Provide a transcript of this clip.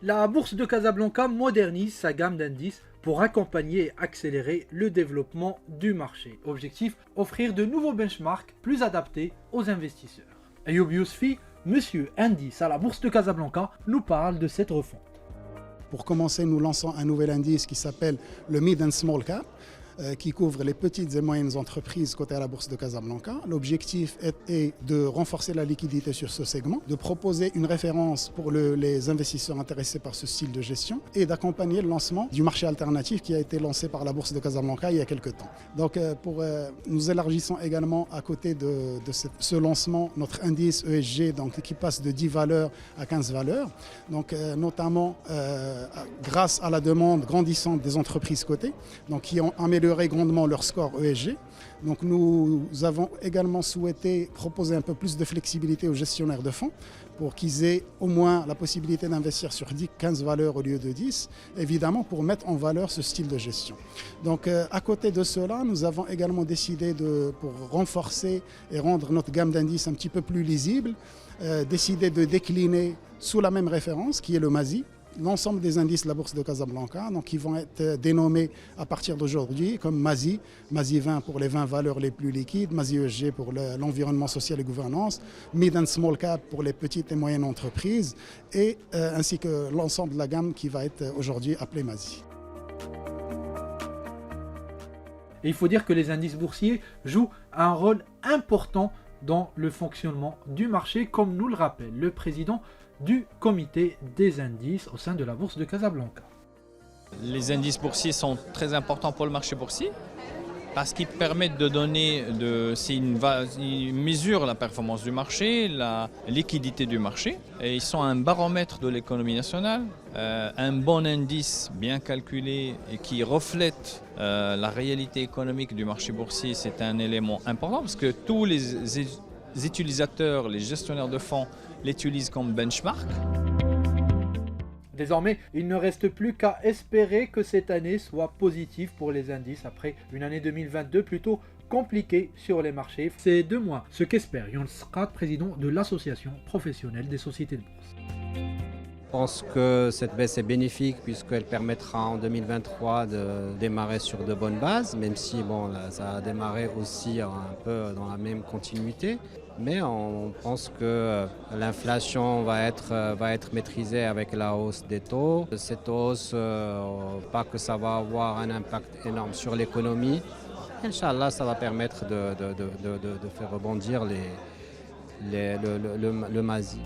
La bourse de Casablanca modernise sa gamme d'indices pour accompagner et accélérer le développement du marché. Objectif, offrir de nouveaux benchmarks plus adaptés aux investisseurs. Ayoub Yousfi, monsieur Indice à la bourse de Casablanca, nous parle de cette refonte. Pour commencer, nous lançons un nouvel indice qui s'appelle le Mid and Small Cap, qui couvre les petites et moyennes entreprises cotées à la bourse de Casablanca. L'objectif est de renforcer la liquidité sur ce segment, de proposer une référence pour les investisseurs intéressés par ce style de gestion et d'accompagner le lancement du marché alternatif qui a été lancé par la bourse de Casablanca il y a quelques temps. Donc nous élargissons également à côté de ce lancement notre indice ESG donc, qui passe de 10 valeurs à 15 valeurs, donc, notamment grâce à la demande grandissante des entreprises cotées donc, qui ont amélioré grandement leur score ESG. Donc nous avons également souhaité proposer un peu plus de flexibilité aux gestionnaires de fonds pour qu'ils aient au moins la possibilité d'investir sur 15 valeurs au lieu de 10, évidemment pour mettre en valeur ce style de gestion. Donc à côté de cela, nous avons également décidé pour renforcer et rendre notre gamme d'indices un petit peu plus lisible, décidé de décliner sous la même référence qui est le MASI, l'ensemble des indices de la bourse de Casablanca, donc qui vont être dénommés à partir d'aujourd'hui comme MASI, MASI 20 pour les 20 valeurs les plus liquides, MASI ESG pour l'environnement social et gouvernance, Mid and Small Cap pour les petites et moyennes entreprises, et ainsi que l'ensemble de la gamme qui va être aujourd'hui appelée MASI. Et il faut dire que les indices boursiers jouent un rôle important dans le fonctionnement du marché, comme nous le rappelle le président du comité des indices au sein de la bourse de Casablanca. Les indices boursiers sont très importants pour le marché boursier parce qu'ils permettent de donner, ils mesurent la performance du marché, la liquidité du marché, et ils sont un baromètre de l'économie nationale. Un bon indice bien calculé et qui reflète la réalité économique du marché boursier, c'est un élément important parce que tous les utilisateurs, les gestionnaires de fonds l'utilisent comme benchmark. Désormais, il ne reste plus qu'à espérer que cette année soit positive pour les indices après une année 2022 plutôt compliquée sur les marchés. C'est de moi ce qu'espère Younes Sqat, président de l'association professionnelle des sociétés de bourse. Je pense que cette baisse est bénéfique puisqu'elle permettra en 2023 de démarrer sur de bonnes bases, même si bon, là, ça a démarré aussi un peu dans la même continuité. Mais on pense que l'inflation va être maîtrisée avec la hausse des taux. Cette hausse, pas que ça va avoir un impact énorme sur l'économie. Inch'Allah, ça va permettre de faire rebondir le MASI.